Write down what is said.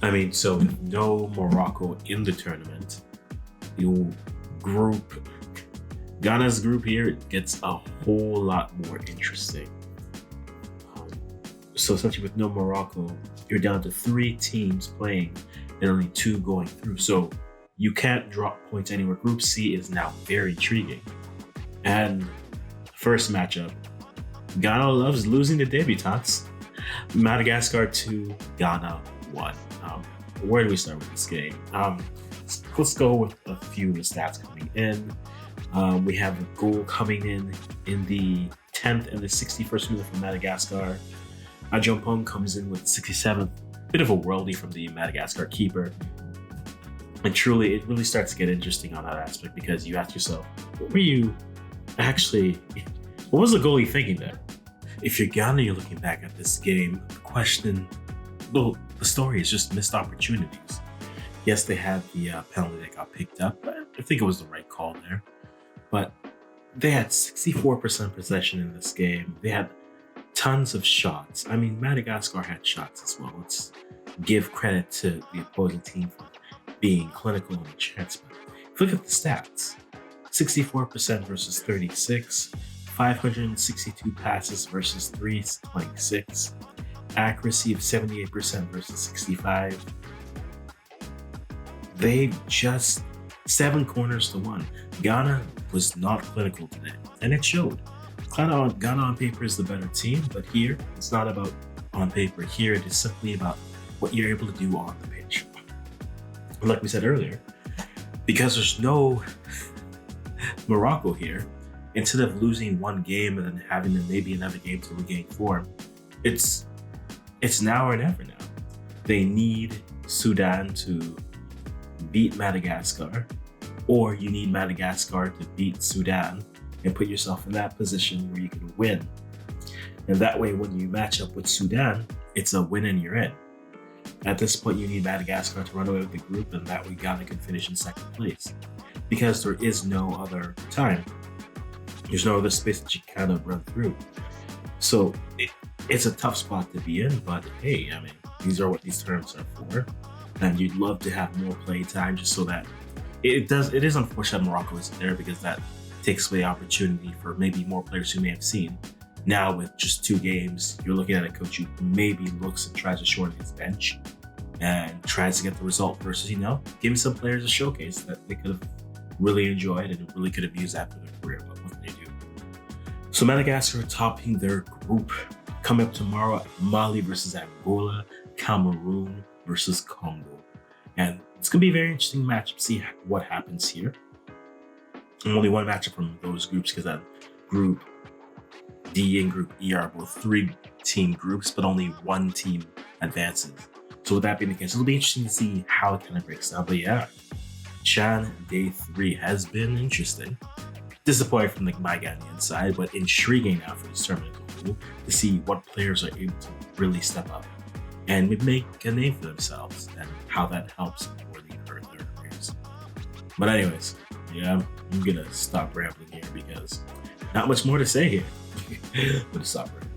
I mean, so with no Morocco in the tournament, your group, Ghana's group here gets a whole lot more interesting. Um, so essentially with no Morocco, you're down to 3 teams playing and only 2 going through. So you can't drop points anywhere. Group C is now very intriguing. And first matchup, Ghana loves losing the debutantes. Madagascar 2, Ghana 1. Where do we start with this game? Let's go with a few of the stats coming in. We have a goal coming in the 10th and the 61st minute from Madagascar. Ajompong comes in with the 67th. Bit of a worldie from the Madagascar keeper. And truly, it really starts to get interesting on that aspect because you ask yourself, what was the goalie thinking there? If you're Ghana, you're looking back at this game, the story is just missed opportunities. Yes, they had the penalty that got picked up, but I think it was the right call there. But they had 64% possession in this game. They had tons of shots. I mean, Madagascar had shots as well. Let's give credit to the opposing team for being clinical on the chance. But if you look at the stats, 64% versus 36, 562 passes versus 326, accuracy of 78% versus 65. They just 7 corners to 1. Ghana was not clinical today, and it showed. Ghana on paper is the better team, but here it's not about on paper. Here it is simply about what you're able to do on the pitch. Like we said earlier, because there's no Morocco here, instead of losing one game and then having maybe another game to regain form, it's now or never now. They need Sudan to beat Madagascar, or you need Madagascar to beat Sudan and put yourself in that position where you can win. And that way, when you match up with Sudan, it's a win and you're in. At this point, you need Madagascar to run away with the group, and that way Ghana can finish in second place. Because there is no other time. There's no other space that you can kind of run through. So it's a tough spot to be in, but hey, I mean, these are what these terms are for. And you'd love to have more play time just so that it is unfortunate Morocco isn't there because that takes away opportunity for maybe more players who may have seen. Now with just 2 games, you're looking at a coach who maybe looks and tries to shorten his bench and tries to get the result versus, giving some players a showcase that they could have really enjoyed and really could have used that for their career. But what can they do? So Madagascar topping their group. Coming up tomorrow, Mali versus Angola, Cameroon versus Congo. And it's going to be a very interesting matchup. See what happens here. And only one matchup from those groups because that group D and group E are both 3-team groups, but only one team advances. So with that being the case, it'll be interesting to see how it kind of breaks down. But yeah, Chan Day 3 has been interesting. Disappointing from my Ghanaian side, but intriguing now for this tournament to see what players are able to really step up and make a name for themselves and how that helps really hurt their careers. But anyways, yeah, I'm gonna stop rambling here because not much more to say here. I'm gonna stop rambling.